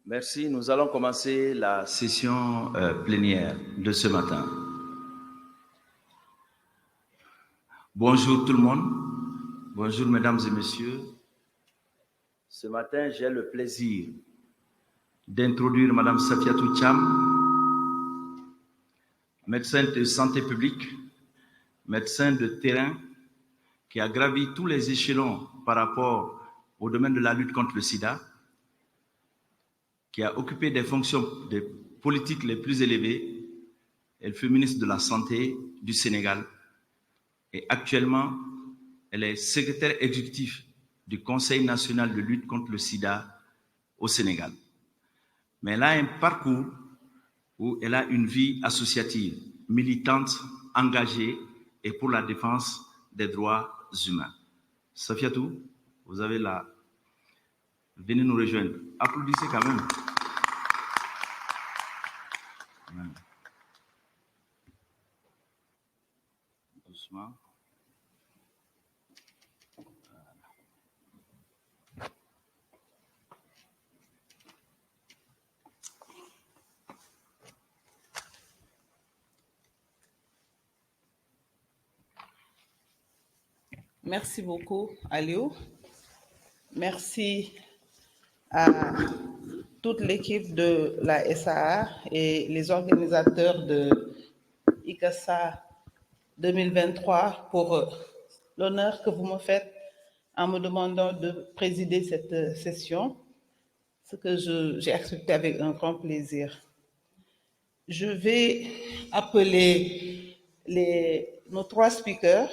Merci. Nous allons commencer la session plénière de ce matin. Bonjour tout le monde. Bonjour mesdames et messieurs. Ce matin, j'ai le plaisir d'introduire Madame Safiatou Cham, médecin de santé publique, médecin de terrain, qui a gravi tous les échelons par rapport au domaine de la lutte contre le sida, qui a occupé des fonctions de politiques les plus élevées. Elle fut ministre de la Santé du Sénégal et actuellement, elle est secrétaire exécutif du Conseil national de lutte contre le sida au Sénégal. Mais elle a un parcours où elle a une vie associative, militante, engagée et pour la défense des droits humains. Safiatou, vous avez la... Venez nous rejoindre. Applaudissez quand même. Doucement. Merci beaucoup, Aliou. Merci à toute l'équipe de la SAA et les organisateurs de ICASA 2023 pour l'honneur que vous me faites en me demandant de présider cette session, ce que j'ai accepté avec un grand plaisir. Je vais appeler nos trois speakers.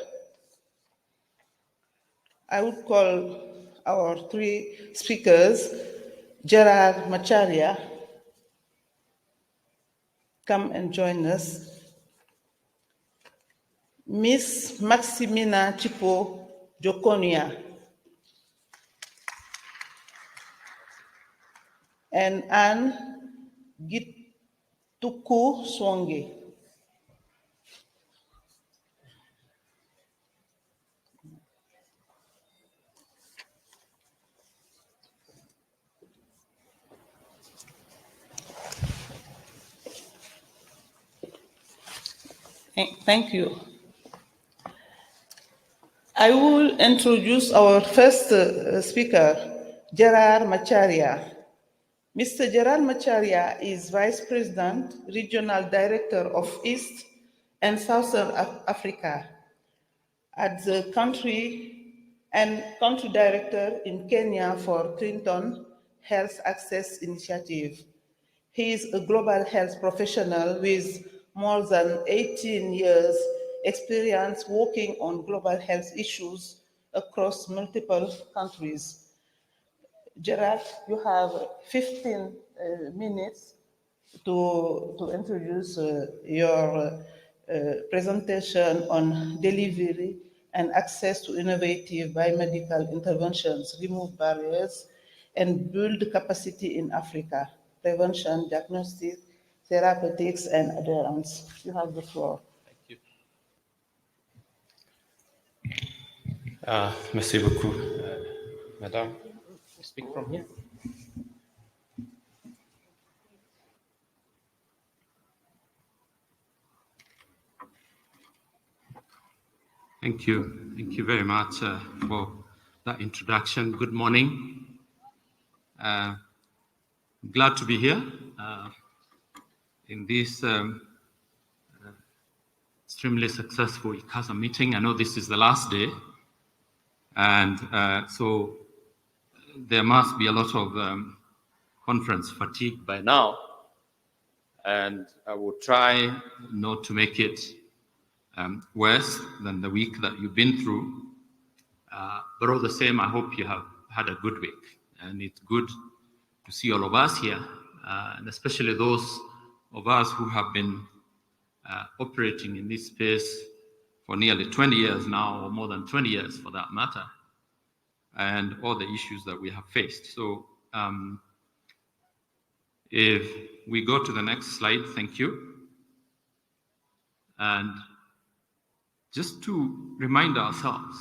I would call our three speakers. Gerald Macharia, come and join us. Miss Maximina Chipo Jokonya and Anne Githuku-Shongwe. Thank you. I will introduce our first speaker, Gerald Macharia. Mr. Gerald Macharia is Vice President, Regional Director of East and Southern Africa at the country director in Kenya for Clinton Health Access Initiative. He is a global health professional with more than 18 years experience working on global health issues across multiple countries. Gerard, you have 15 minutes to introduce your presentation on delivery and access to innovative biomedical interventions, remove barriers, and build capacity in Africa, prevention, diagnostics, therapeutics, and adherence. You have the floor. Thank you. Merci beaucoup, Madame. Speak from here. Thank you. Thank you very much for that introduction. Good morning. Glad to be here in this extremely successful ICASA meeting. I know this is the last day, and so there must be a lot of conference fatigue by now, and I will try not to make it worse than the week that you've been through. But all the same, I hope you have had a good week, and it's good to see all of us here, and especially those of us who have been operating in this space for nearly 20 years now, or more than 20 years for that matter, and all the issues that we have faced. So if we go to the next slide, thank you. And just to remind ourselves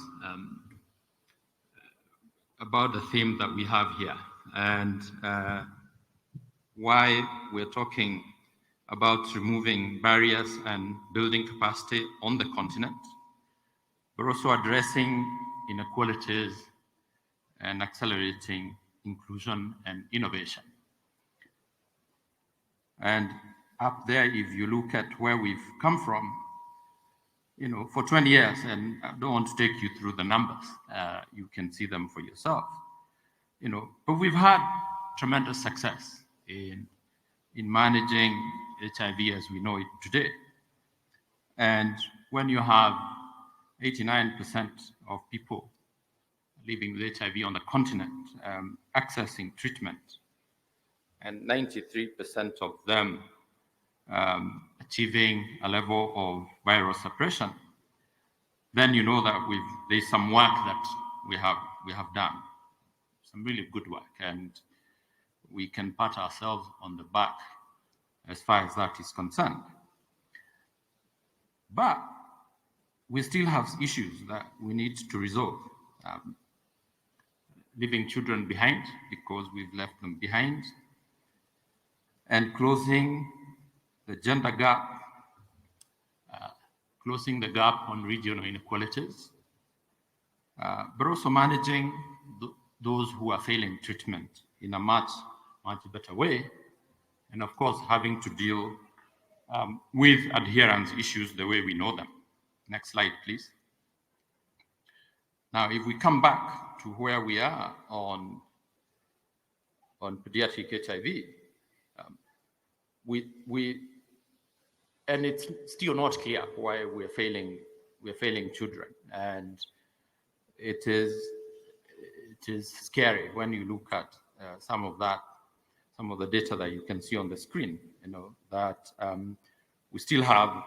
about the theme that we have here. And why we're talking about removing barriers and building capacity on the continent, but also addressing inequalities and accelerating inclusion and innovation. And up there, if you look at where we've come from, for 20 years, and I don't want to take you through the numbers, you can see them for yourself, but we've had tremendous success in managing HIV as we know it today. And when you have 89% of people living with HIV on the continent accessing treatment, and 93% of them achieving a level of viral suppression, then you know that there's some work that we have done, some really good work, and we can pat ourselves on the back as far as that is concerned. But we still have issues that we need to resolve. Leaving children behind because we've left them behind, and closing the gender gap, closing the gap on regional inequalities, but also managing those who are failing treatment in a much better way, and of course having to deal with adherence issues the way we know them. Next slide, please. Now, if we come back to where we are on pediatric HIV, and it's still not clear why we're failing children, and it is scary when you look at some of the data that you can see on the screen. That we still have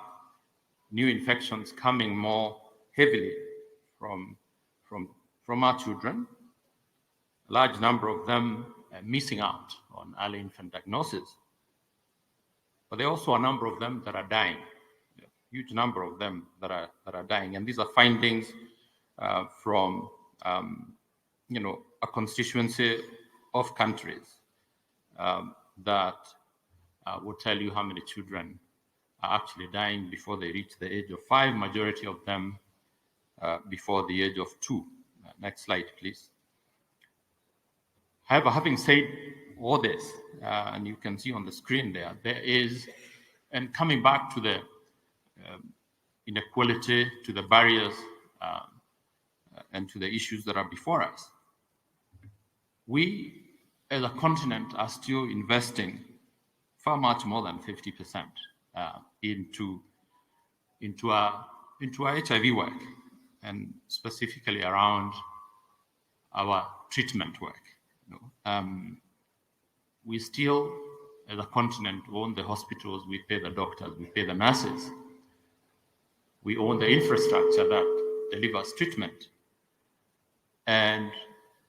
new infections coming more heavily from our children. A large number of them missing out on early infant diagnosis. But there are also a number of them that are dying, a huge number of them that are dying. And these are findings from, a constituency of countries that will tell you how many children are actually dying before they reach the age of 5, majority of them before the age of 2. Next slide, please. However, having said all this, and you can see on the screen there is, and coming back to the inequality, to the barriers, and to the issues that are before us, we as a continent are still investing far much more than 50% into our HIV work, and specifically around our treatment work. We still, as a continent, own the hospitals, we pay the doctors, we pay the nurses. We own the infrastructure that delivers treatment. And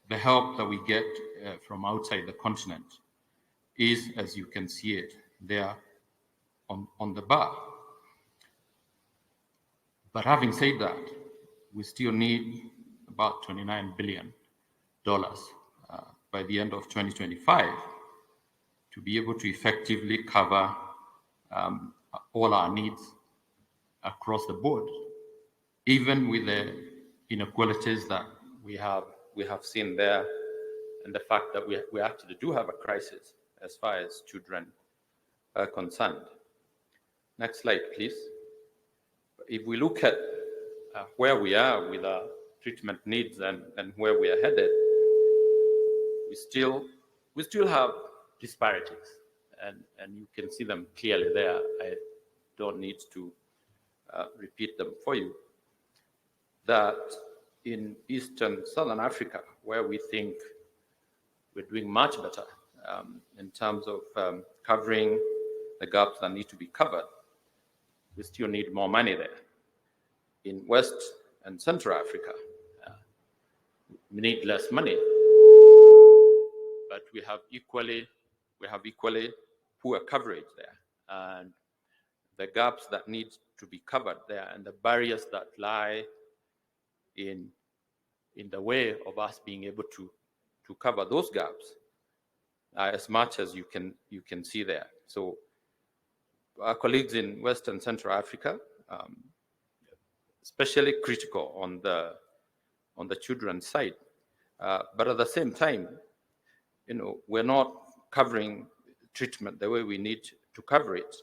the help that we get from outside the continent is, as you can see it, there on the bar. But having said that, we still need about $29 billion by the end of 2025 to be able to effectively cover all our needs across the board, even with the inequalities that we have seen there, and the fact that we actually do have a crisis as far as children are concerned. Next slide, please. If we look at where we are with our treatment needs and where we are headed, we still have disparities, and you can see them clearly there. I don't need to repeat them for you. That in Eastern Southern Africa, where we think we're doing much better in terms of covering the gaps that need to be covered, we still need more money there. In West and Central Africa, we need less money, but we have equally poor coverage there, and the gaps that need to be covered there, and the barriers that lie in the way of us being able to cover those gaps as much as you can see there. So our colleagues in Western Central Africa, especially critical on the children's side, but at the same time, we're not covering treatment the way we need to cover it,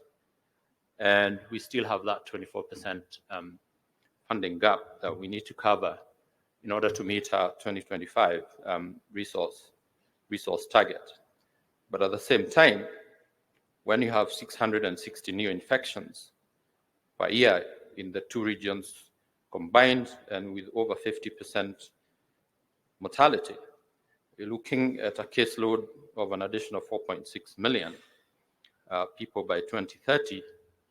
and we still have that 24% funding gap that we need to cover in order to meet our 2025 resource target. But at the same time, when you have 660 new infections per year in the two regions combined, and with over 50% mortality, you're looking at a caseload of an additional 4.6 million people by 2030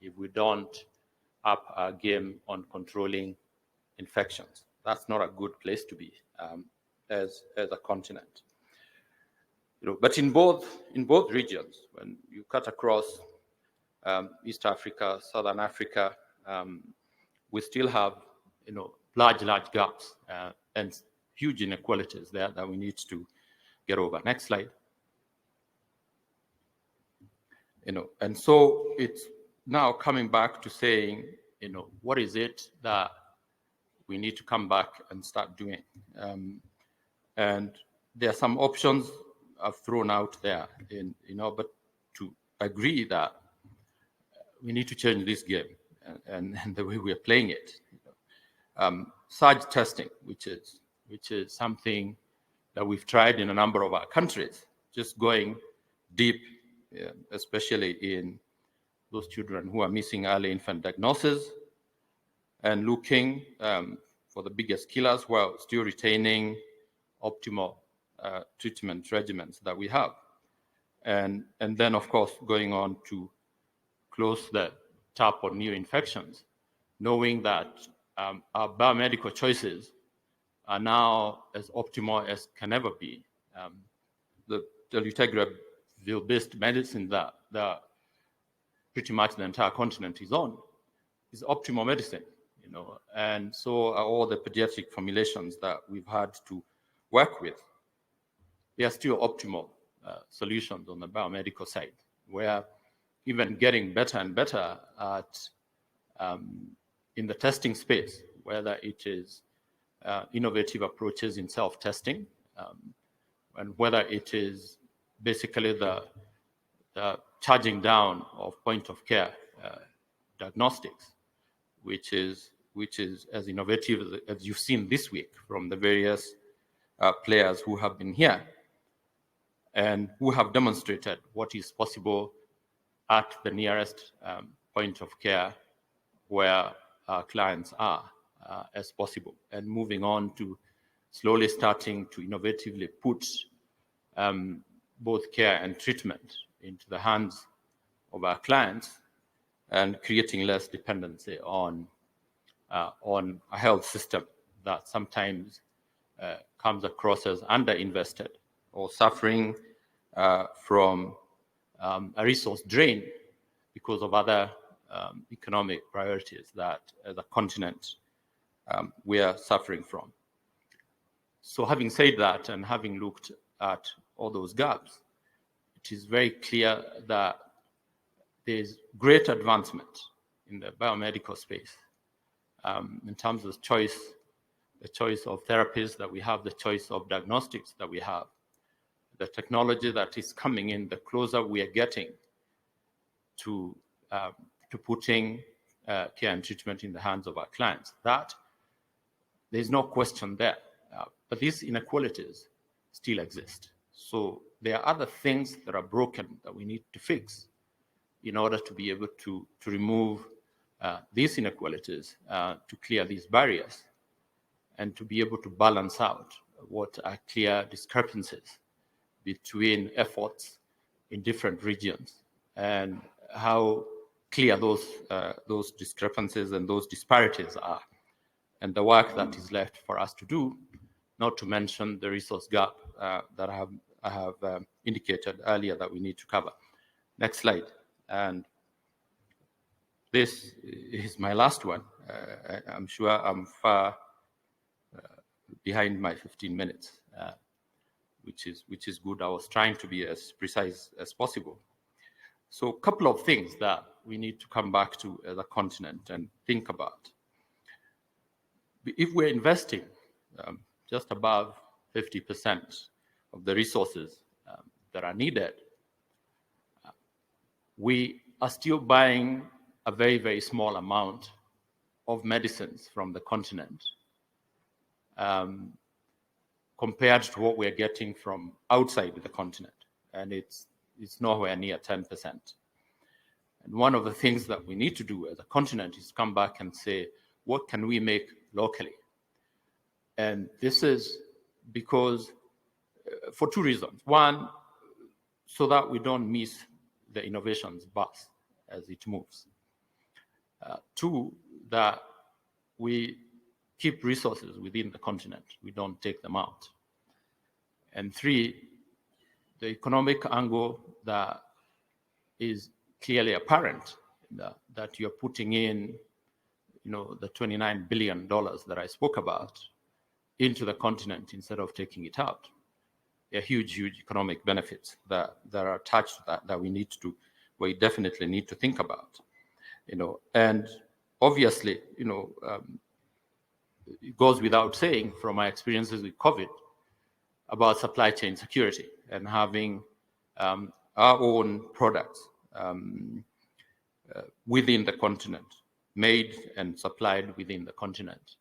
if we don't up our game on controlling infections. That's not a good place to be as a continent. But in both regions, when you cut across East Africa, Southern Africa, we still have large gaps and huge inequalities there that we need to get over. Next slide. And so it's now coming back to saying, what is it that we need to come back and start doing? And there are some options I've thrown out there, but to agree that we need to change this game and the way we are playing it. Surge testing, which is something that we've tried in a number of our countries, just going deep, especially in those children who are missing early infant diagnosis, and looking for the biggest killers while still retaining optimal treatment regimens that we have. And then, of course, going on to close the tap on new infections, knowing that our biomedical choices are now as optimal as can ever be. The dolutegravir-based medicine that pretty much the entire continent is on is optimal medicine, and so are all the pediatric formulations that we've had to work with. They are still optimal solutions on the biomedical side. We're even getting better and better at in the testing space, whether it is innovative approaches in self-testing, and whether it is basically the charging down of point-of-care diagnostics, which is as innovative as you've seen this week from the various players who have been here and who have demonstrated what is possible at the nearest point of care where our clients are as possible, and moving on to slowly starting to innovatively put both care and treatment into the hands of our clients and creating less dependency on a health system that sometimes comes across as underinvested or suffering from a resource drain because of other economic priorities that as a continent we are suffering from. So having said that, and having looked at all those gaps, it is very clear that there is great advancement in the biomedical space in terms of the choice of therapies that we have, the choice of diagnostics that we have, the technology that is coming in, the closer we are getting to putting care and treatment in the hands of our clients. That there's no question there. But these inequalities still exist. So there are other things that are broken that we need to fix in order to be able to remove these inequalities, to clear these barriers, and to be able to balance out what are clear discrepancies between efforts in different regions and how clear those discrepancies and those disparities are, and the work that is left for us to do, not to mention the resource gap that I have indicated earlier that we need to cover. Next slide. And this is my last one. I'm sure I'm far behind my 15 minutes. which is good. I was trying to be as precise as possible. So a couple of things that we need to come back to as a continent and think about. If we're investing just above 50% of the resources that are needed, we are still buying a very, very small amount of medicines from the continent compared to what we're getting from outside the continent. And it's nowhere near 10%. And one of the things that we need to do as a continent is come back and say, what can we make locally? And this is because, for two reasons. One, so that we don't miss the innovations bus as it moves. Two, that we keep resources within the continent. We don't take them out. And three, the economic angle that is clearly apparent, that you're putting in, the $29 billion that I spoke about into the continent instead of taking it out. There are huge, huge economic benefits that are attached to that we definitely need to think about. And obviously, it goes without saying from my experiences with COVID about supply chain security and having our own products within the continent, made and supplied within the continent.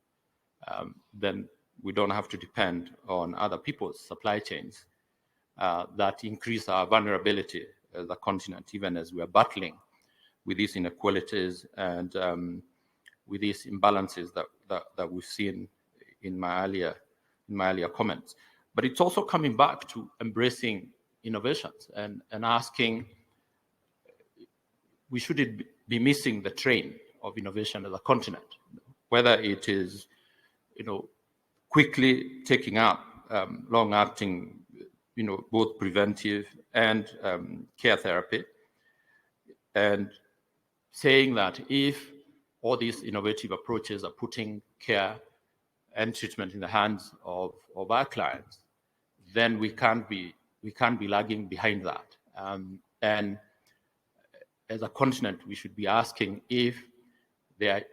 Then we don't have to depend on other people's supply chains that increase our vulnerability as a continent, even as we're battling with these inequalities and with these imbalances that we've seen in my earlier comments. But it's also coming back to embracing innovations and asking, we shouldn't be missing the train of innovation as a continent, whether it is, quickly taking up long-acting, both preventive and care therapy, and saying that if all these innovative approaches are putting care and treatment in the hands of our clients, then we can't be lagging behind that. And as a continent, we should be asking if there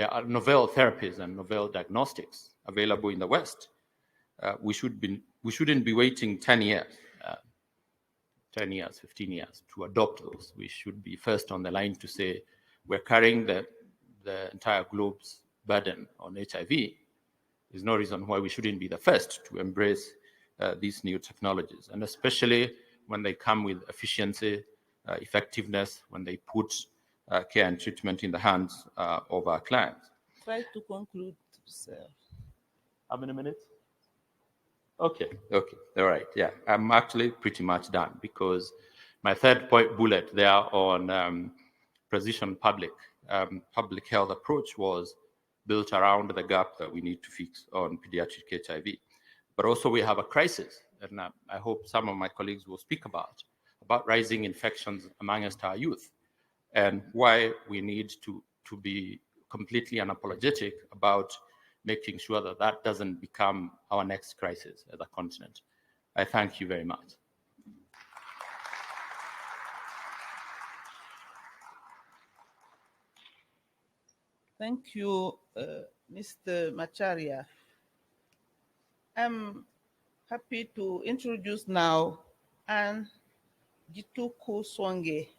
are novel therapies and novel diagnostics available in the West. We shouldn't be waiting 10 years, 15 years to adopt those. We should be first on the line to say we're carrying the entire globe's burden on HIV. There's no reason why we shouldn't be the first to embrace these new technologies, and especially when they come with efficiency, effectiveness, when they put care and treatment in the hands of our clients. Try to conclude, sir. How many minutes? Okay, all right, yeah. I'm actually pretty much done because my third point bullet there on precision public health approach was built around the gap that we need to fix on pediatric HIV. But also we have a crisis, and I hope some of my colleagues will speak about rising infections amongst our youth, and why we need to be completely unapologetic about making sure that doesn't become our next crisis as a continent. I thank you very much. Thank you, Mr. Macharia. I'm happy to introduce now Anne Githuku-Shongwe.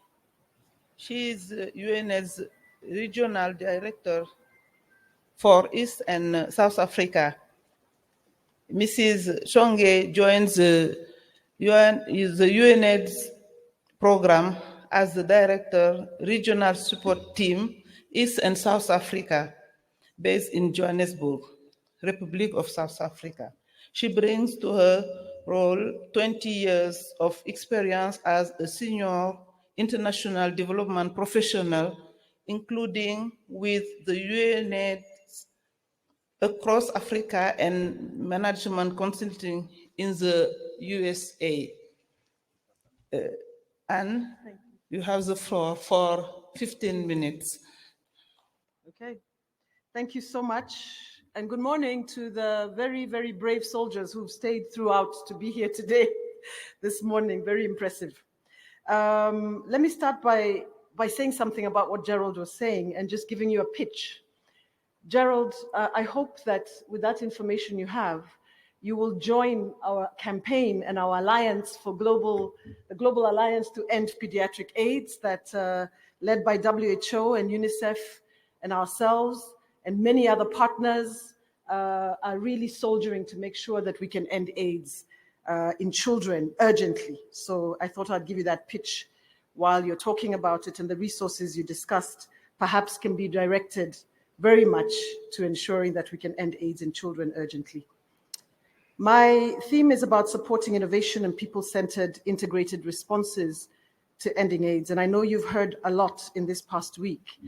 She is UN's Regional Director for East and South Africa. Mrs. Shongwe joins the UNAIDS program as the Director, Regional Support Team, East and South Africa, based in Johannesburg, Republic of South Africa. She brings to her role 20 years of experience as a senior international development professional, including with the UNAIDS across Africa and management consulting in the USA. Anne, you have the floor for 15 minutes. Okay, thank you so much. and good morning to the very, very brave soldiers who've stayed throughout to be here today, this morning. Very impressive. Let me start by saying something about what Gerald was saying and just giving you a pitch. Gerald, I hope that with that information you have, you will join our campaign and our alliance for the Global Alliance to End Pediatric AIDS that led by WHO and UNICEF and ourselves and many other partners are really soldiering to make sure that we can end AIDS in children urgently. So I thought I'd give you that pitch while you're talking about it, and the resources you discussed perhaps can be directed very much to ensuring that we can end AIDS in children urgently. My theme is about supporting innovation and people-centered integrated responses to ending AIDS. And I know you've heard a lot in this past week,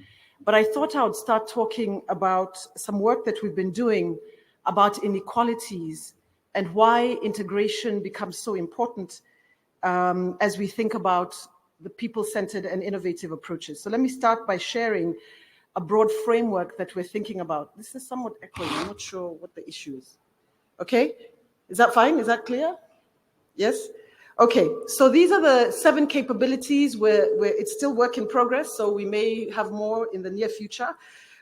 but I thought I would start talking about some work that we've been doing about inequalities and why integration becomes so important as we think about the people-centered and innovative approaches. So let me start by sharing a broad framework that we're thinking about. This is somewhat echoing. I'm not sure what the issue is. Okay, is that fine? Is that clear? Yes? Okay, so these are the 7 capabilities where it's still work in progress, so we may have more in the near future.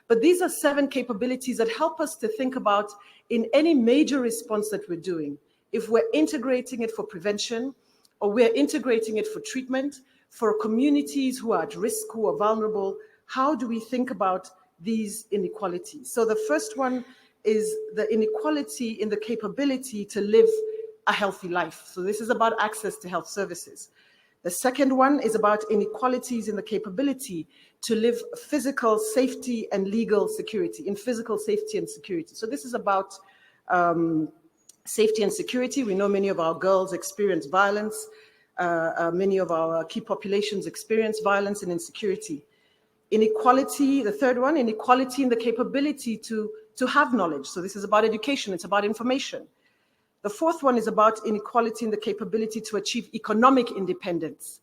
But these are 7 capabilities that help us to think about in any major response that we're doing, if we're integrating it for prevention or we're integrating it for treatment, for communities who are at risk, who are vulnerable, how do we think about these inequalities? So the first one is the inequality in the capability to live a healthy life. So this is about access to health services. The second one is about inequalities in the capability to live physical safety and legal security, in physical safety and security. So this is about safety and security. We know many of our girls experience violence. Many of our key populations experience violence and insecurity. Inequality, the third one, inequality in the capability to have knowledge. So this is about education, it's about information. The fourth one is about inequality in the capability to achieve economic independence,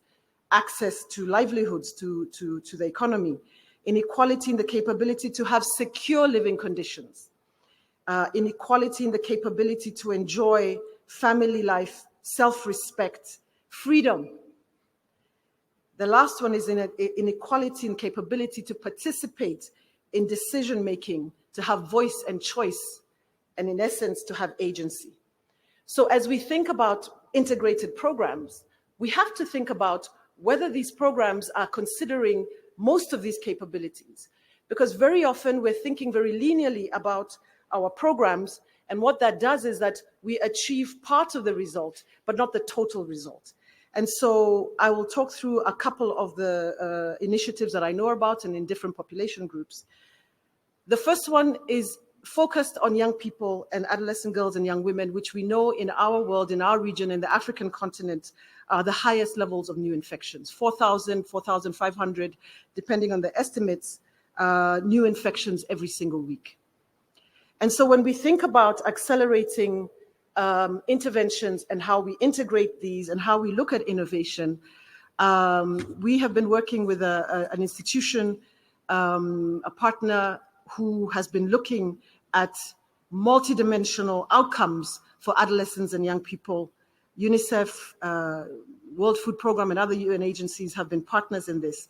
access to livelihoods, to the economy. Inequality in the capability to have secure living conditions. Inequality in the capability to enjoy family life, self-respect, freedom. The last one is inequality in capability to participate in decision-making, to have voice and choice, and in essence, to have agency. So as we think about integrated programs, we have to think about whether these programs are considering most of these capabilities, because very often we're thinking very linearly about our programs, and what that does is that we achieve part of the result, but not the total result. And so I will talk through a couple of the initiatives that I know about and in different population groups. The first one is focused on young people and adolescent girls and young women, which we know in our world, in our region, in the African continent, are the highest levels of new infections, 4,000, 4,500, depending on the estimates, new infections every single week. And so when we think about accelerating interventions and how we integrate these and how we look at innovation, we have been working with an institution, a partner who has been looking at multidimensional outcomes for adolescents and young people. UNICEF, World Food Programme, and other UN agencies have been partners in this.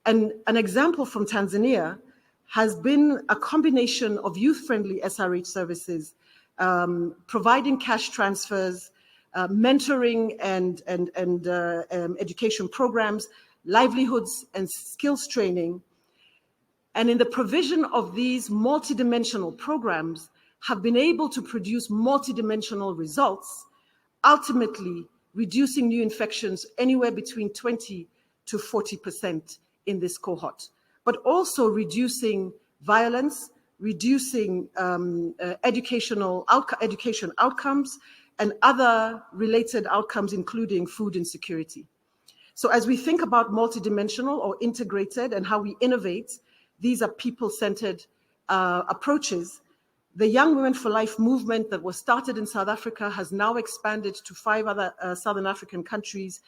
And an example from Tanzania has been a combination of youth-friendly SRH services, providing cash transfers, mentoring and education programs, livelihoods and skills training. And in the provision of these multidimensional programs, have been able to produce multidimensional results, ultimately reducing new infections anywhere between 20 to 40% in this cohort, but also reducing violence, reducing education outcomes, and other related outcomes, including food insecurity. So as we think about multidimensional or integrated and how we innovate, these are people-centered approaches. The Young Women for Life movement that was started in South Africa has now expanded to 5 other Southern African countries,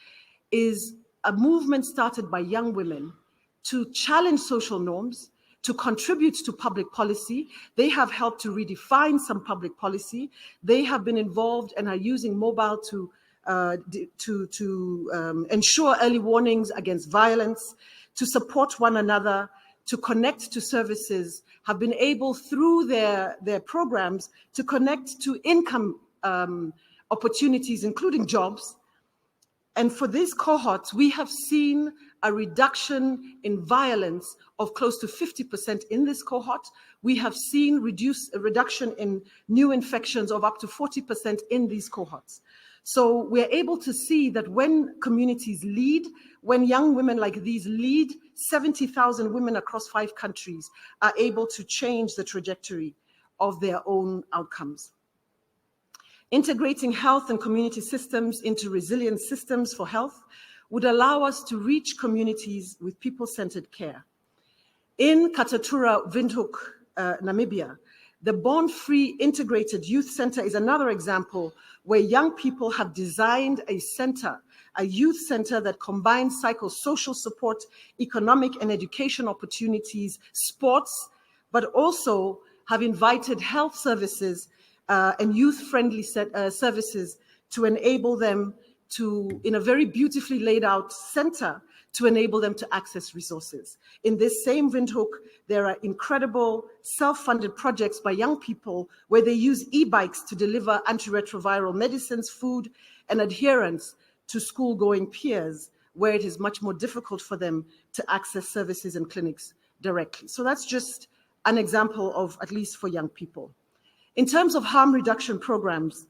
is a movement started by young women to challenge social norms, to contribute to public policy. They have helped to redefine some public policy. They have been involved and are using mobile to ensure early warnings against violence, to support one another, to connect to services, have been able through their programs to connect to income opportunities, including jobs. And for these cohorts, we have seen a reduction in violence of close to 50% in this cohort. We have seen a reduction in new infections of up to 40% in these cohorts. So we're able to see that when communities lead, when young women like these lead, 70,000 women across 5 countries are able to change the trajectory of their own outcomes. Integrating health and community systems into resilient systems for health would allow us to reach communities with people-centered care. In Katatura, Windhoek, Namibia, the Born Free Integrated Youth Center is another example where young people have designed a center, a youth center that combines psychosocial support, economic and education opportunities, sports, but also have invited health services and youth-friendly services to enable them to, in a very beautifully laid out center, to enable them to access resources. In this same Windhoek, there are incredible self-funded projects by young people where they use e-bikes to deliver antiretroviral medicines, food, and adherence to school-going peers, where it is much more difficult for them to access services and clinics directly. So that's just an example of, at least for young people. In terms of harm reduction programs,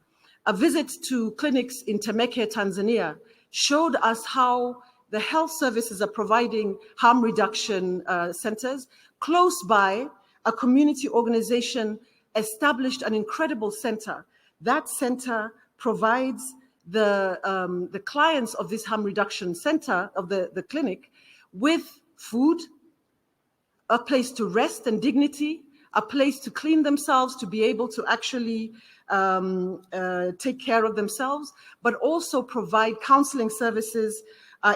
a visit to clinics in Temeke, Tanzania, showed us how the health services are providing harm reduction centers. Close by, a community organization established an incredible center. That center provides the clients of this harm reduction center, of the clinic, with food, a place to rest and dignity, a place to clean themselves, to be able to actually take care of themselves, but also provide counseling services,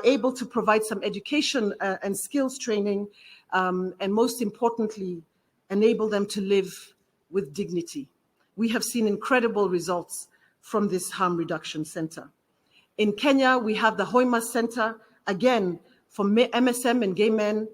able to provide some education and skills training, and most importantly, enable them to live with dignity. We have seen incredible results from this harm reduction center. In Kenya, we have the Hoima Center, again, for MSM and gay men,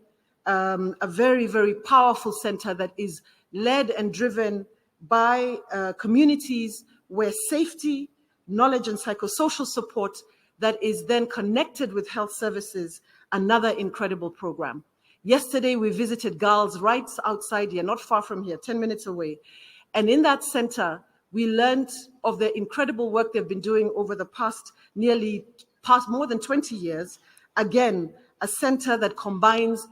a very, very powerful center that is led and driven by communities where safety, knowledge, and psychosocial support that is then connected with health services, another incredible program. Yesterday, we visited Girls' Rights outside here, not far from here, 10 minutes away. And in that center, we learned of the incredible work they've been doing over the past more than 20 years. Again, a center that combines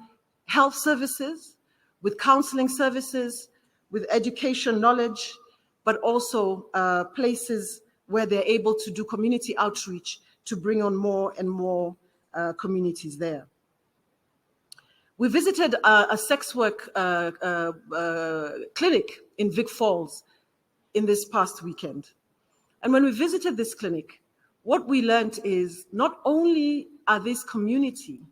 health services with counseling services, with education knowledge, but also places where they're able to do community outreach to bring on more and more communities there. We visited a sex work clinic in Vic Falls in this past weekend. And when we visited this clinic, what we learned is not only are this community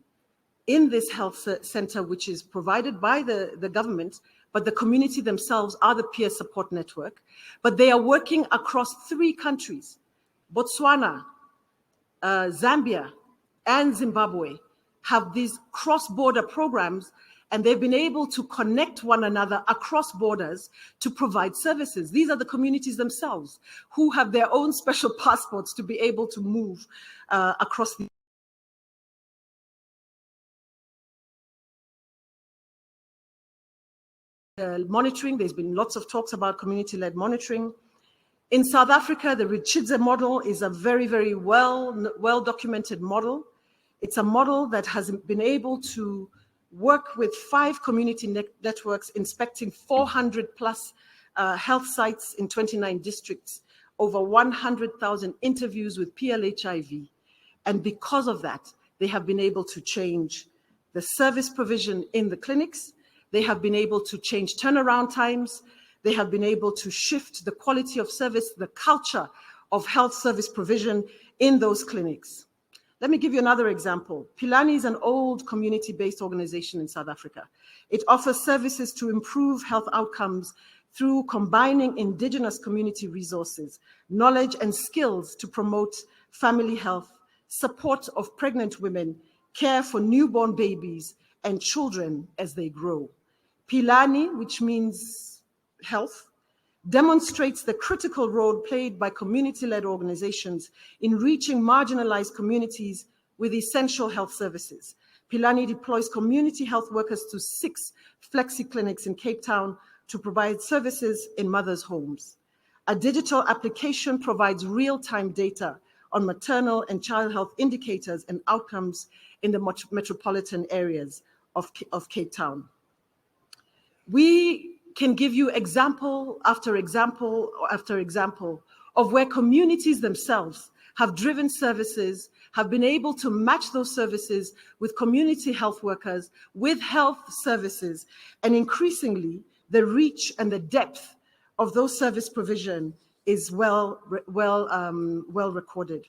in this health center, which is provided by the government, but the community themselves are the peer support network, but they are working across 3 countries, Botswana, Zambia, and Zimbabwe, have these cross-border programs, and they've been able to connect one another across borders to provide services. These are the communities themselves who have their own special passports to be able to move across the monitoring. There's been lots of talks about community-led monitoring. In South Africa, the Richidze model is a very, very well-documented model. It's a model that has been able to work with 5 community networks, inspecting 400 plus health sites in 29 districts, over 100,000 interviews with PLHIV. And because of that, they have been able to change the service provision in the clinics. They have been able to change turnaround times. They have been able to shift the quality of service, the culture of health service provision in those clinics. Let me give you another example. Pilani is an old community-based organization in South Africa. It offers services to improve health outcomes through combining indigenous community resources, knowledge and skills to promote family health, support of pregnant women, care for newborn babies and children as they grow. Pilani, which means health, demonstrates the critical role played by community-led organizations in reaching marginalized communities with essential health services. Pilani deploys community health workers to 6 flexi clinics in Cape Town to provide services in mothers' homes. A digital application provides real-time data on maternal and child health indicators and outcomes in the metropolitan areas of Cape Town. We can give you example after example after example of where communities themselves have driven services, have been able to match those services with community health workers, with health services, and increasingly the reach and the depth of those service provision is well recorded.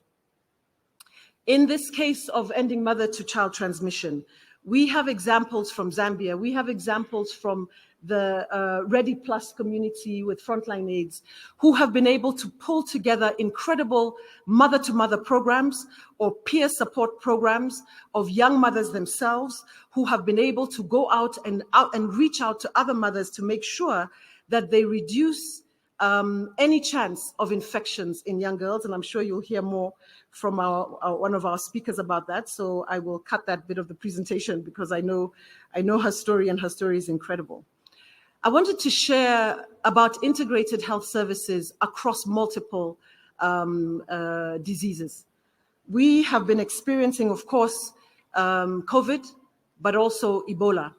In this case of ending mother-to-child transmission, we have examples from Zambia, we have examples from the Ready Plus community with Frontline AIDS, who have been able to pull together incredible mother-to-mother programs or peer support programs of young mothers themselves, who have been able to go out and reach out to other mothers to make sure that they reduce any chance of infections in young girls. And I'm sure you'll hear more from one of our speakers about that. So I will cut that bit of the presentation because I know her story, and her story is incredible. I wanted to share about integrated health services across multiple diseases. We have been experiencing, of course, COVID, but also Ebola.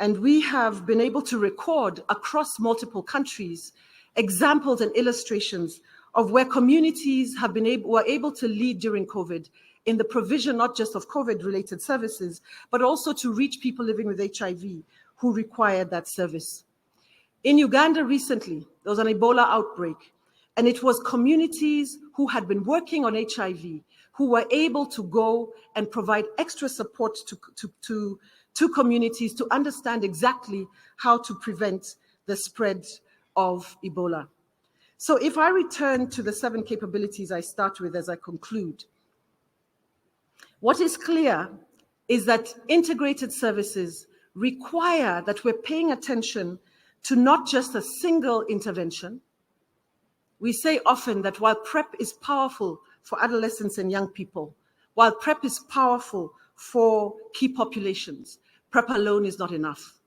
And we have been able to record across multiple countries examples and illustrations of where communities were able to lead during COVID in the provision not just of COVID-related services, but also to reach people living with HIV who required that service. In Uganda recently, there was an Ebola outbreak, and it was communities who had been working on HIV who were able to go and provide extra support to communities to understand exactly how to prevent the spread of Ebola. So if I return to the 7 capabilities I start with as I conclude, what is clear is that integrated services require that we're paying attention to not just a single intervention. We say often that while PrEP is powerful for adolescents and young people, while PrEP is powerful for key populations, PrEP alone is not enough.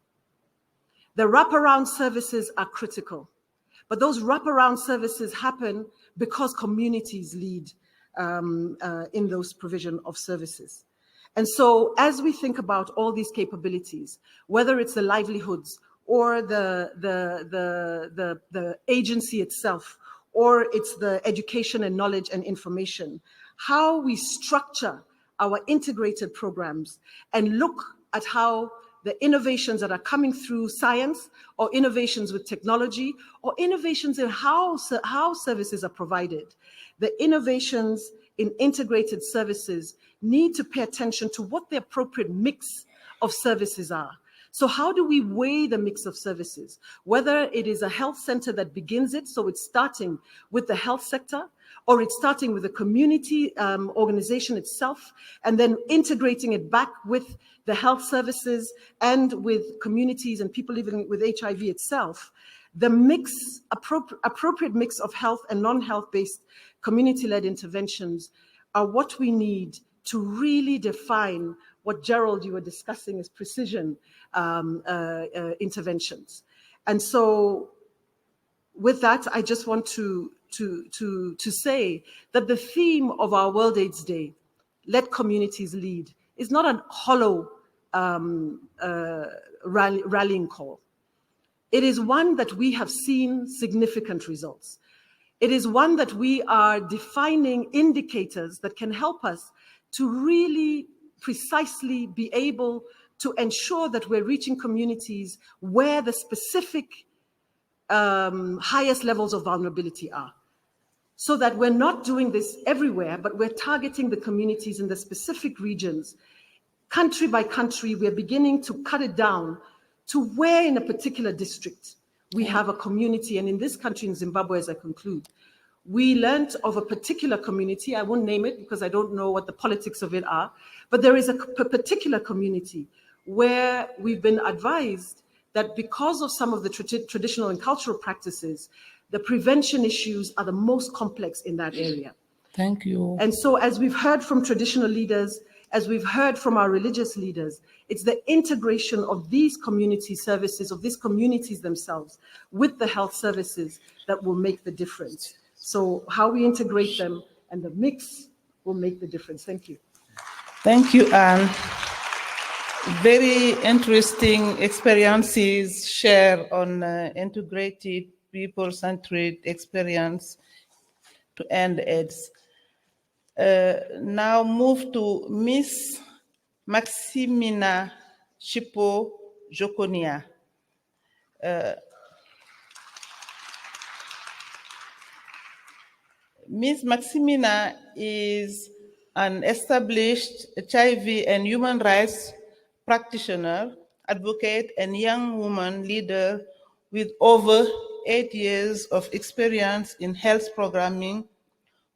The wraparound services are critical, but those wraparound services happen because communities lead in those provision of services. And so as we think about all these capabilities, whether it's the livelihoods or the agency itself, or it's the education and knowledge and information, how we structure our integrated programs and look at how the innovations that are coming through science, or innovations with technology, or innovations in how services are provided. The innovations in integrated services need to pay attention to what the appropriate mix of services are. So how do we weigh the mix of services? Whether it is a health center that begins it, so it's starting with the health sector, or it's starting with the community organization itself, and then integrating it back with the health services and with communities and people living with HIV itself. The mix, appropriate mix of health and non-health-based community-led interventions are what we need to really define what, Gerald, you were discussing as precision interventions. And so with that, I just want to say that the theme of our World AIDS Day, Let Communities Lead, is not a hollow rallying call. It is one that we have seen significant results. It is one that we are defining indicators that can help us to really precisely be able to ensure that we're reaching communities where the specific highest levels of vulnerability are. so that we're not doing this everywhere, but we're targeting the communities in the specific regions. Country by country, we're beginning to cut it down to where in a particular district we have a community. And in this country, in Zimbabwe, as I conclude, we learned of a particular community. I won't name it because I don't know what the politics of it are, but there is a particular community where we've been advised that because of some of the traditional and cultural practices, the prevention issues are the most complex in that area. Thank you. And so as we've heard from traditional leaders, as we've heard from our religious leaders, it's the integration of these community services, of these communities themselves with the health services that will make the difference. So how we integrate them and the mix will make the difference. Thank you. Thank you, Anne. Very interesting experiences shared on integrated people-centered experience to end AIDS. Now move to Miss Maximina Chipo Jokonya. Ms. Maximina is an established HIV and human rights practitioner, advocate, and young woman leader with over 8 years of experience in health programming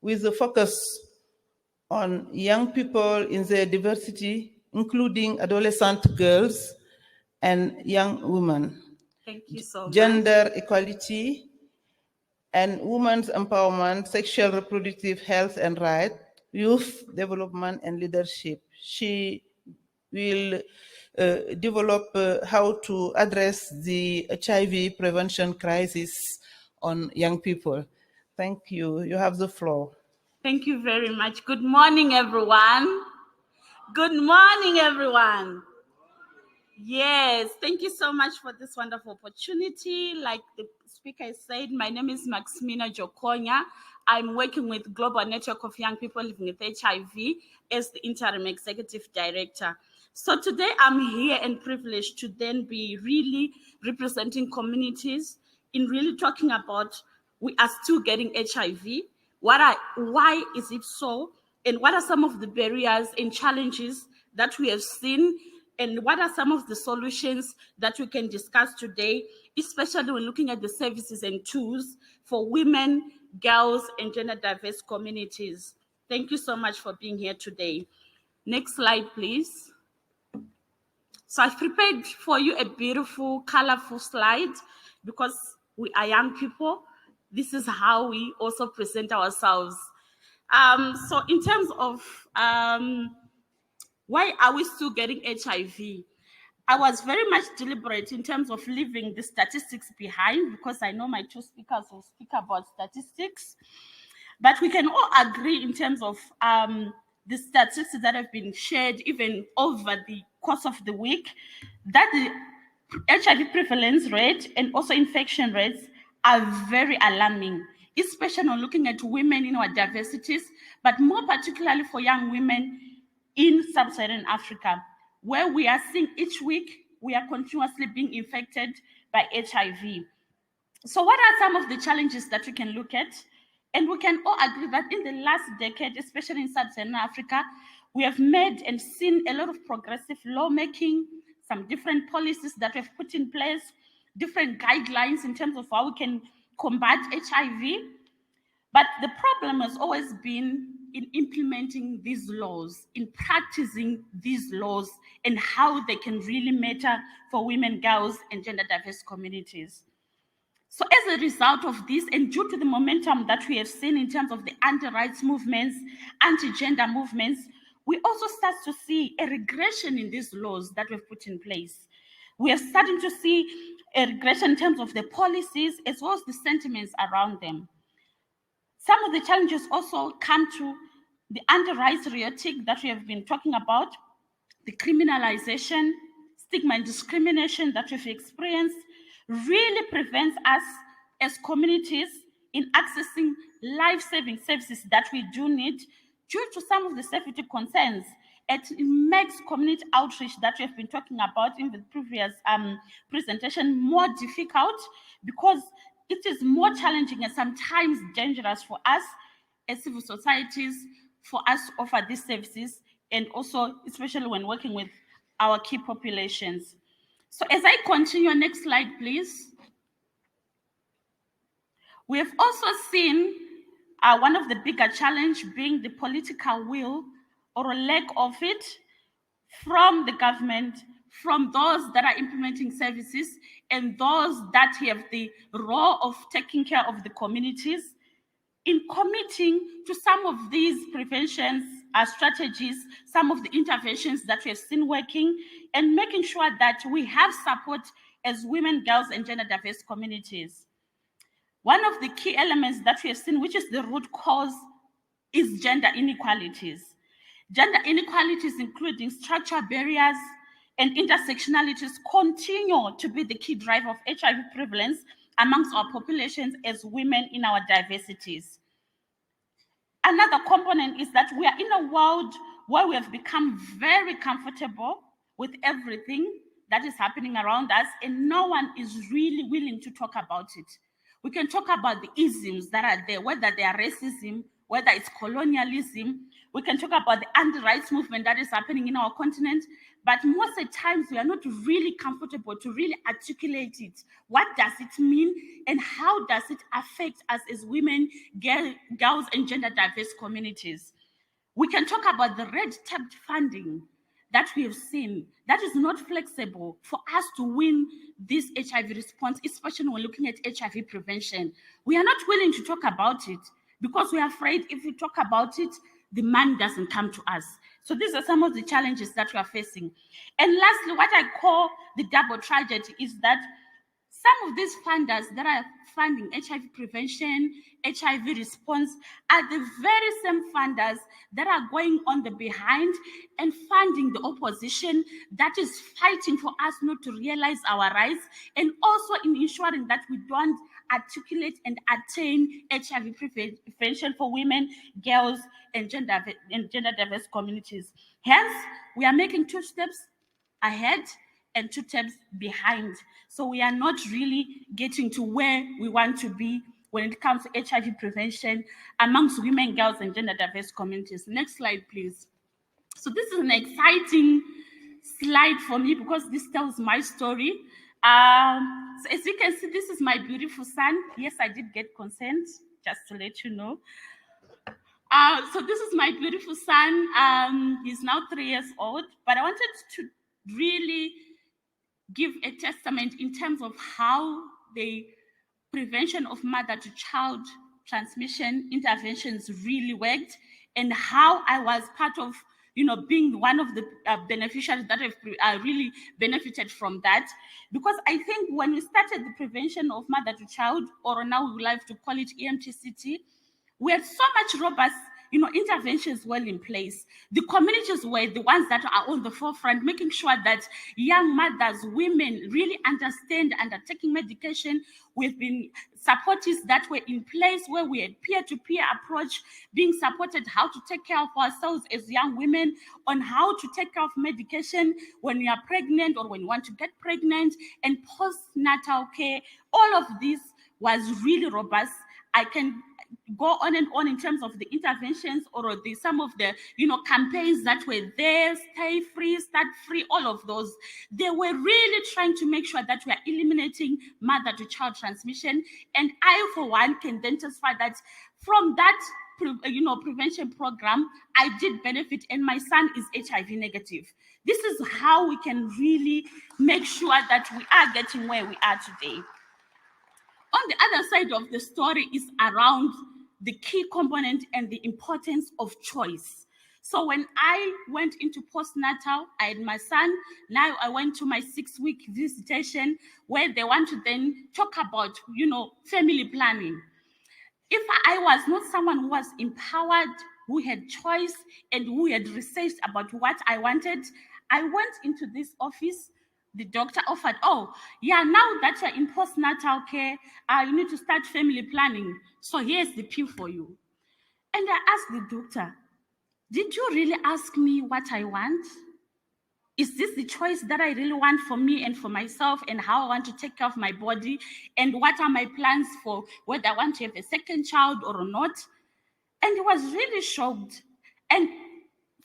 with a focus on young people in their diversity, including adolescent girls and young women. Thank you so much. Gender equality and women's empowerment, sexual reproductive health and rights, youth development and leadership. She will develop how to address the HIV prevention crisis on young people. Thank you. You have the floor. Thank you very much. Good morning, everyone. Good morning, everyone. Yes, thank you so much for this wonderful opportunity. Like the speaker said, my name is Maximina Jokonya. I'm working with Global Network of Young People Living with HIV as the Interim Executive Director. So today I'm here and privileged to then be really representing communities in really talking about we are still getting HIV. Why is it so? And what are some of the barriers and challenges that we have seen? And what are some of the solutions that we can discuss today, especially when looking at the services and tools for women, girls, and gender diverse communities? Thank you so much for being here today. Next slide, please. So I've prepared for you a beautiful, colorful slide because we are young people. This is how we also present ourselves. So in terms of why are we still getting HIV? I was very much deliberate in terms of leaving the statistics behind because I know my two speakers will speak about statistics. But we can all agree in terms of the statistics that have been shared even over the course of the week, that the HIV prevalence rate and also infection rates are very alarming, especially when looking at women in our diversities, but more particularly for young women in sub-Saharan Africa, where we are seeing each week, we are continuously being infected by HIV. So what are some of the challenges that we can look at? And we can all agree that in the last decade, especially in sub-Saharan Africa, we have made and seen a lot of progressive lawmaking, some different policies that we've put in place, different guidelines in terms of how we can combat HIV. But the problem has always been in implementing these laws, in practicing these laws, and how they can really matter for women, girls, and gender diverse communities. So as a result of this, and due to the momentum that we have seen in terms of the anti-rights movements, anti-gender movements, we also start to see a regression in these laws that we've put in place. We are starting to see a regression in terms of the policies as well as the sentiments around them. Some of the challenges also come to the anti-rights rhetoric that we have been talking about, the criminalization, stigma and discrimination that we've experienced really prevents us as communities in accessing life-saving services that we do need due to some of the safety concerns. It makes community outreach that we have been talking about in the previous presentation more difficult because it is more challenging and sometimes dangerous for us as civil societies for us to offer these services, and also especially when working with our key populations. So as I continue, next slide, please. We have also seen one of the bigger challenge being the political will or a lack of it from the government, from those that are implementing services, and those that have the role of taking care of the communities in committing to some of these preventions strategies, some of the interventions that we have seen working, and making sure that we have support as women, girls, and gender diverse communities. One of the key elements that we have seen, which is the root cause, is gender inequalities. Gender inequalities, including structural barriers and intersectionalities, continue to be the key driver of HIV prevalence amongst our populations as women in our diversities. Another component is that we are in a world where we have become very comfortable with everything that is happening around us, and no one is really willing to talk about it. We can talk about the isms that are there, whether they are racism, whether it's colonialism. We can talk about the anti-rights movement that is happening in our continent, but most of the times we are not really comfortable to really articulate it. What does it mean, and how does it affect us as women, girls, and gender diverse communities? We can talk about the red-taped funding that we have seen that is not flexible for us to win this HIV response, especially when looking at HIV prevention. We are not willing to talk about it because we are afraid if we talk about it, the money doesn't come to us. So these are some of the challenges that we are facing. And lastly, what I call the double tragedy is that some of these funders that are funding HIV prevention, HIV response, are the very same funders that are going on the behind and funding the opposition that is fighting for us not to realize our rights, and also in ensuring that we don't articulate and attain HIV prevention for women, girls, and gender diverse communities. Hence, we are making 2 steps ahead and 2 steps behind. So we are not really getting to where we want to be when it comes to HIV prevention amongst women, girls, and gender diverse communities. Next slide, please. So this is an exciting slide for me because this tells my story. So as you can see, this is my beautiful son. Yes, I did get consent, just to let you know. So this is my beautiful son. He's now 3 years old, but I wanted to really give a testament in terms of how the prevention of mother-to-child transmission interventions really worked, and how I was part of, being one of the beneficiaries that have really benefited from that. Because I think when we started the prevention of mother-to-child, or now we would like to call it EMTCT, we had so much robust interventions well in place. The communities were the ones that are on the forefront, making sure that young mothers, women really understand and are taking medication. We've been supporters that were in place where we had peer-to-peer approach, being supported how to take care of ourselves as young women, on how to take care of medication when you are pregnant or when you want to get pregnant, and postnatal care. All of this was really robust. I can go on and on in terms of the interventions or some of the campaigns that were there, stay free, start free, all of those. They were really trying to make sure that we are eliminating mother-to-child transmission. And I, for one, can then testify that from that prevention program, I did benefit, and my son is HIV negative. This is how we can really make sure that we are getting where we are today. On the other side of the story is around the key component and the importance of choice. So when I went into postnatal, I had my son. Now I went to my 6-week visitation where they want to then talk about, family planning. If I was not someone who was empowered, who had choice, and who had researched about what I wanted, I went into this office. The doctor offered, now that you're in postnatal care, you need to start family planning. So here's the pill for you. And I asked the doctor, did you really ask me what I want? Is this the choice that I really want for me and for myself, and how I want to take care of my body, and what are my plans for whether I want to have a second child or not? And he was really shocked. And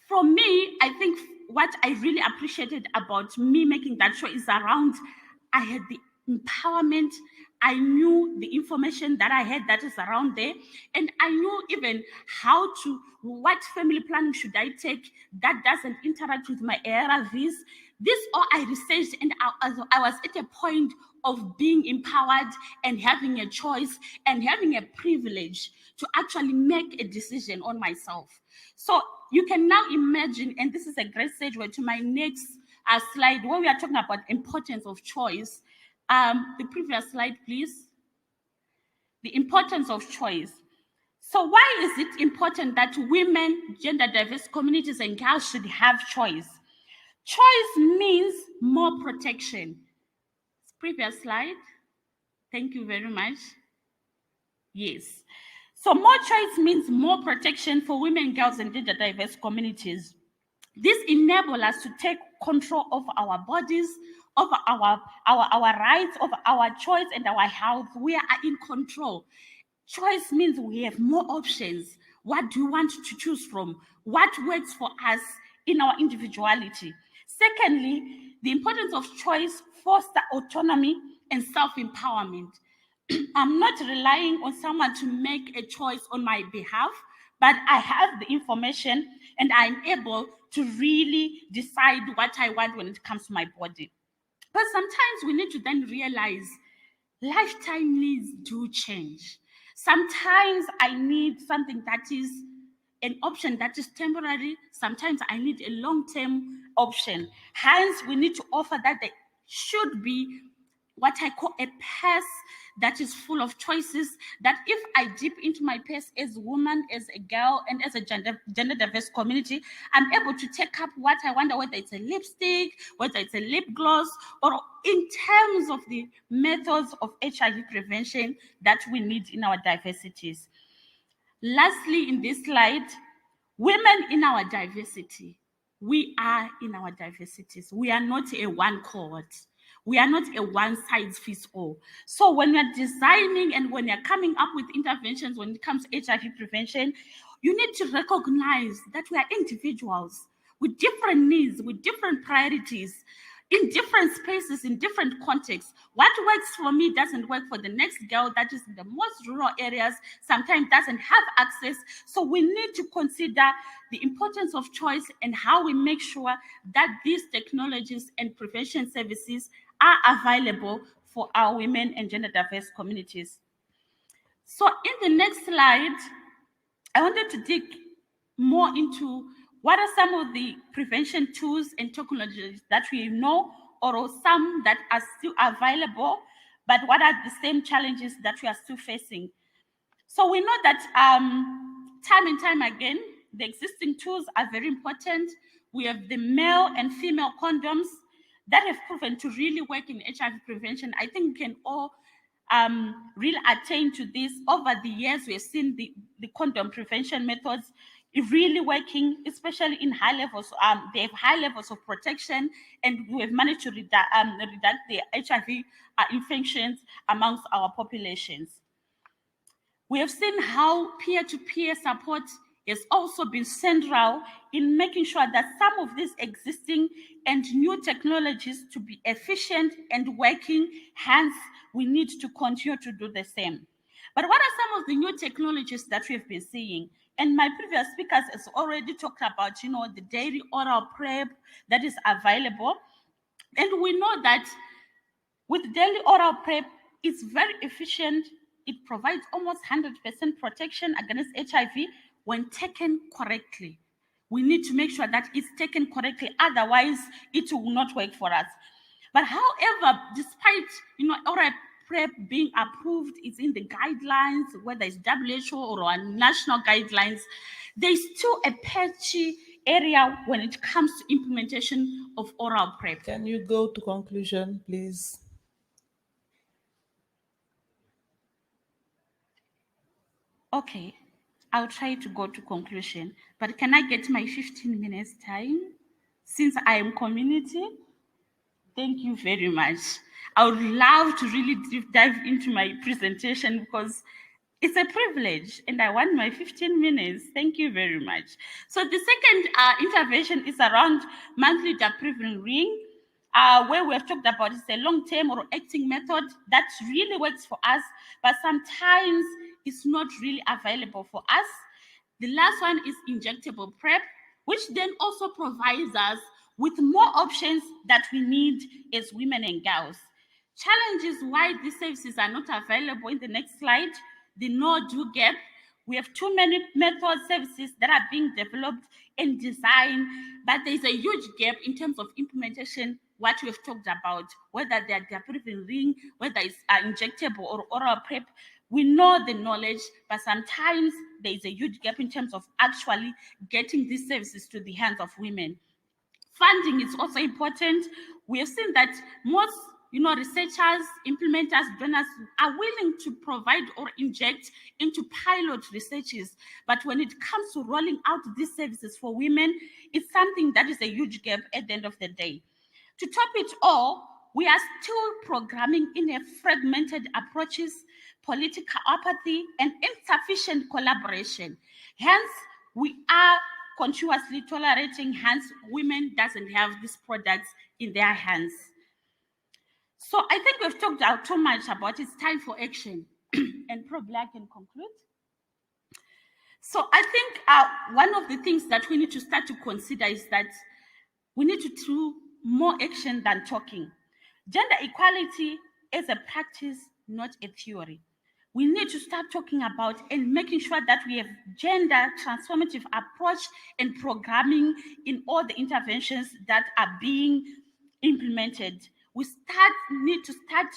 for me, I think what I really appreciated about me making that choice is around I had the empowerment. I knew the information that I had that is around there, and I knew even what family planning should I take that doesn't interact with my ARVs. This all I researched, and I was at a point of being empowered and having a choice and having a privilege to actually make a decision on myself. So you can now imagine, and this is a great segue to my next slide, where we are talking about importance of choice. The previous slide, please. The importance of choice. So why is it important that women, gender diverse communities, and girls should have choice? Choice means more protection. Previous slide. Thank you very much. Yes. So more choice means more protection for women, girls, and gender diverse communities. This enables us to take control of our bodies, of our rights, of our choice and our health. We are in control. Choice means we have more options. What do you want to choose from? What works for us in our individuality? Secondly, the importance of choice fosters autonomy and self-empowerment. I'm not relying on someone to make a choice on my behalf, but I have the information and I'm able to really decide what I want when it comes to my body. But sometimes we need to then realize lifetime needs do change. Sometimes I need something that is an option that is temporary. Sometimes I need a long-term option. Hence, we need to offer that there should be what I call a purse that is full of choices, that if I dip into my purse as a woman, as a girl, and as a gender diverse community, I'm able to take up what I want, whether it's a lipstick, whether it's a lip gloss, or in terms of the methods of HIV prevention that we need in our diversities. Lastly, in this slide, women in our diversity. We are in our diversities. We are not a one cohort. We are not a one size fits all. So when we're designing and when you're coming up with interventions when it comes to HIV prevention, you need to recognize that we are individuals with different needs, with different priorities, in different spaces, in different contexts. What works for me doesn't work for the next girl that is in the most rural areas, sometimes doesn't have access. So we need to consider the importance of choice and how we make sure that these technologies and prevention services are available for our women and gender diverse communities. So in the next slide, I wanted to dig more into what are some of the prevention tools and technologies that we know, or some that are still available, but what are the same challenges that we are still facing. So we know that time and time again, the existing tools are very important. We have the male and female condoms that have proven to really work in HIV prevention. I think we can all really attain to this. Over the years, we have seen the condom prevention methods really working, especially in high levels. They have high levels of protection, and we have managed to reduce the HIV infections amongst our populations. We have seen how peer-to-peer support has also been central in making sure that some of these existing and new technologies to be efficient and working. Hence, we need to continue to do the same. But what are some of the new technologies that we've been seeing? And my previous speakers has already talked about, the daily oral PrEP that is available. And we know that with daily oral PrEP, it's very efficient. It provides almost 100% protection against HIV when taken correctly. We need to make sure that it's taken correctly, otherwise it will not work for us. But however, despite oral PrEP being approved, it's in the guidelines, whether it's WHO or our national guidelines, there's still a patchy area when it comes to implementation of oral PrEP. Can you go to conclusion, please? Okay, I'll try to go to conclusion, but can I get my 15 minutes time? since I am community, thank you very much. I would love to really dive into my presentation because it's a privilege and I want my 15 minutes. Thank you very much. So the second intervention is around monthly depriving ring, where we have talked about it's a long-term or acting method that really works for us, but sometimes it's not really available for us. The last one is injectable PrEP, which then also provides us with more options that we need as women and girls. Challenges why these services are not available in the next slide, the no-do gap. We have too many method services that are being developed and designed, but there's a huge gap in terms of implementation, what we have talked about, whether they're depriving ring, whether it's injectable or oral PrEP. We know the knowledge, but sometimes there is a huge gap in terms of actually getting these services to the hands of women. Funding is also important. We have seen that most researchers, implementers, donors are willing to provide or inject into pilot researches. But when it comes to rolling out these services for women, it's something that is a huge gap at the end of the day. To top it all, we are still programming in a fragmented approaches, political apathy, and insufficient collaboration. Hence, we are continuously tolerating, hence women doesn't have these products in their hands. So I think we've talked out too much about it's time for action. And probably I can conclude. So I think one of the things that we need to start to consider is that we need to do more action than talking. Gender equality is a practice, not a theory. We need to start talking about and making sure that we have gender transformative approach and programming in all the interventions that are being implemented. We need to start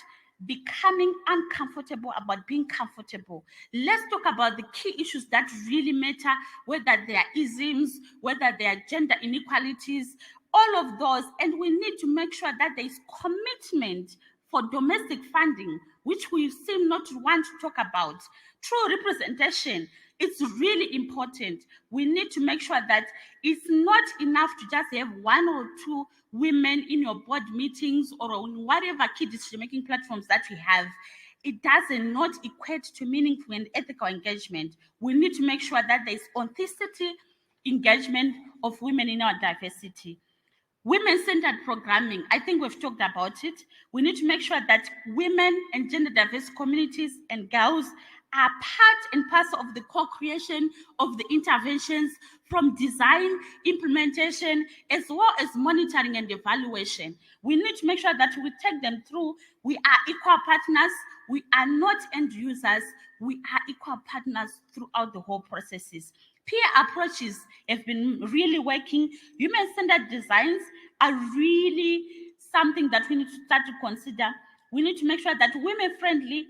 becoming uncomfortable about being comfortable. Let's talk about the key issues that really matter, whether they are isms, whether they are gender inequalities, all of those. And we need to make sure that there is commitment for domestic funding, which we seem not to want to talk about. True representation, it's really important. We need to make sure that it's not enough to just have one or two women in your board meetings or on whatever key decision-making platforms that we have. It does not equate to meaningful and ethical engagement. We need to make sure that there is authenticity engagement of women in our diversity. Women-centered programming, I think we've talked about it. We need to make sure that women and gender diverse communities and girls are part and parcel of the co-creation of the interventions, from design, implementation, as well as monitoring and evaluation. We need to make sure that we take them through. We are equal partners. We are not end users. We are equal partners throughout the whole processes. Peer approaches have been really working. Human-centered designs are really something that we need to start to consider. We need to make sure that women-friendly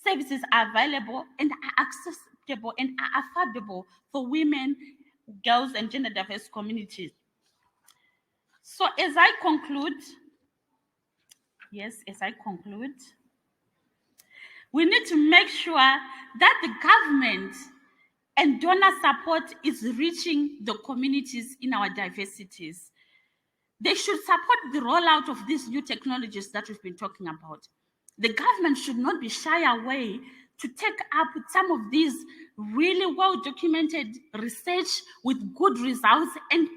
services are available and are accessible and are affordable for women, girls, and gender diverse communities. So as I conclude, we need to make sure that the government and donor support is reaching the communities in our diversities. They should support the rollout of these new technologies that we've been talking about. The government should not be shy away to take up some of these really well-documented research with good results and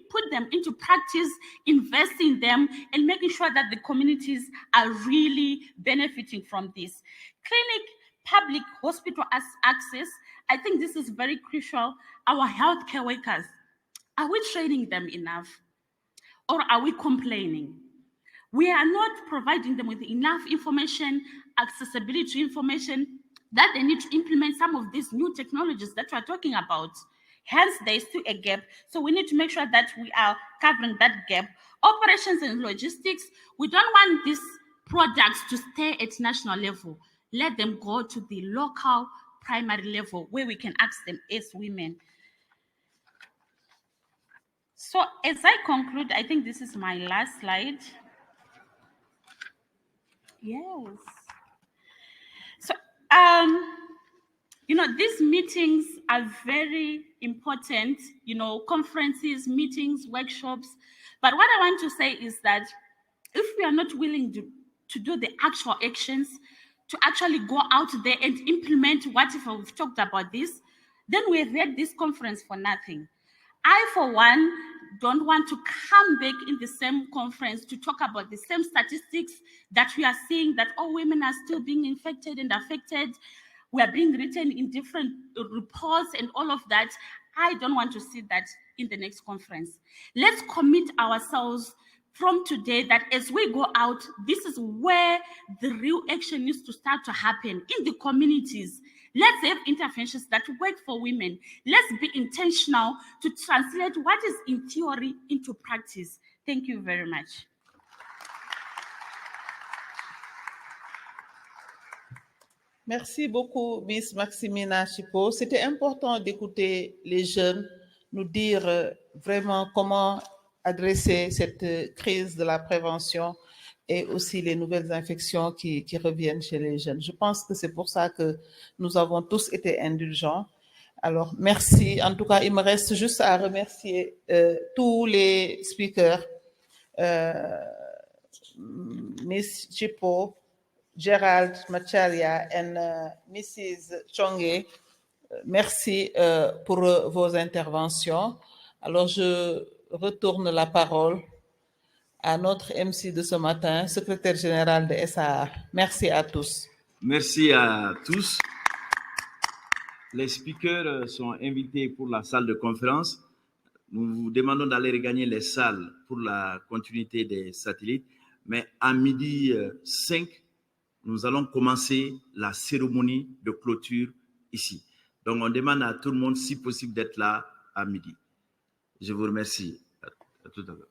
put them into practice, invest in them, and making sure that the communities are really benefiting from this. Clinic, public hospital access, I think this is very crucial. Our healthcare workers, are we training them enough? Or are we complaining? We are not providing them with enough information, accessibility to information, that they need to implement some of these new technologies that we're talking about. Hence, there is still a gap. So we need to make sure that we are covering that gap. Operations and logistics, we don't want these products to stay at national level. Let them go to the local primary level where we can access them as women. So as I conclude, I think this is my last slide. Yes. So, You know, these meetings are very important, you know, conferences, meetings, workshops. But what I want to say is that if we are not willing to do the actual actions, to actually go out there and implement whatever we've talked about this, then we have had this conference for nothing. I, for one, don't want to come back in the same conference to talk about the same statistics that we are seeing, that all women are still being infected and affected. We are being written in different reports and all of that. I don't want to see that in the next conference. Let's commit ourselves from today that as we go out, this is where the real action needs to start to happen in the communities. Let's have interventions that work for women. Let's be intentional to translate what is in theory into practice. Thank you very much. Merci beaucoup, Miss Maximina Chipo. C'était important d'écouter les jeunes nous dire vraiment comment adresser cette crise de la prévention et aussi les nouvelles infections qui reviennent chez les jeunes. Je pense que c'est pour ça que nous avons tous été indulgents. Alors, merci. En tout cas, il me reste juste à remercier tous les speakers, Miss Chipo, Gerald Macharia and Mrs. Chongwe. Merci pour vos interventions. Alors, je retourne la parole à notre MC de ce matin, secrétaire général de SAA. Merci à tous. Merci à tous. Les speakers sont invités pour la salle de conférence. Nous vous demandons d'aller regagner les salles pour la continuité des satellites. Mais à midi 5, nous allons commencer la cérémonie de clôture ici. Donc, on demande à tout le monde, si possible, d'être là à midi. Je vous remercie. À tout à l'heure.